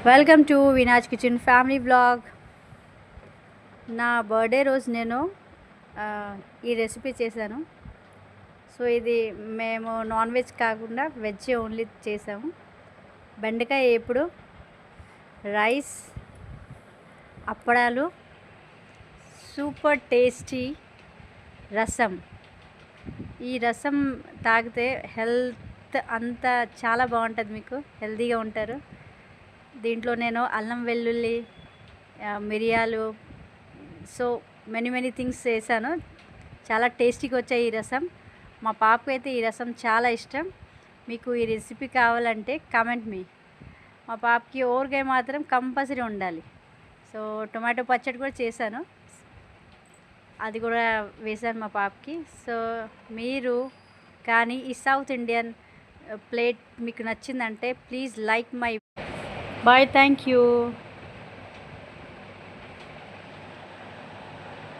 Welcome to వినాజ్ kitchen family blog. నా birthday రోజు నేను ఈ రెసిపీ చేశాను. సో ఇది మేము నాన్ వెజ్ కాకుండా వెజ్ ఓన్లీ చేసాము. బెండకాయ వేపుడు, రైస్, అప్పడాలు, సూపర్ టేస్టీ రసం. ఈ రసం తాగితే హెల్త్ అంతా చాలా బాగుంటుంది, మీకు హెల్తీగా ఉంటారు. దీంట్లో నేను అల్లం వెల్లుల్లి, మిరియాలు, సో మెనీ థింగ్స్ వేసాను. చాలా టేస్టీగా వచ్చాయి ఈ రసం. మా పాపకు అయితే ఈ రసం చాలా ఇష్టం. మీకు ఈ రెసిపీ కావాలంటే కామెంట్ మీ. మా పాపకి ఊరగాయ మాత్రం కంపల్సరీ ఉండాలి. సో టొమాటో పచ్చడి కూడా చేశాను, అది కూడా వేసాను మా పాపకి. సో మీరు కానీ ఈ సౌత్ ఇండియన్ ప్లేట్ మీకు నచ్చిందంటే please like my. Bye, thank you.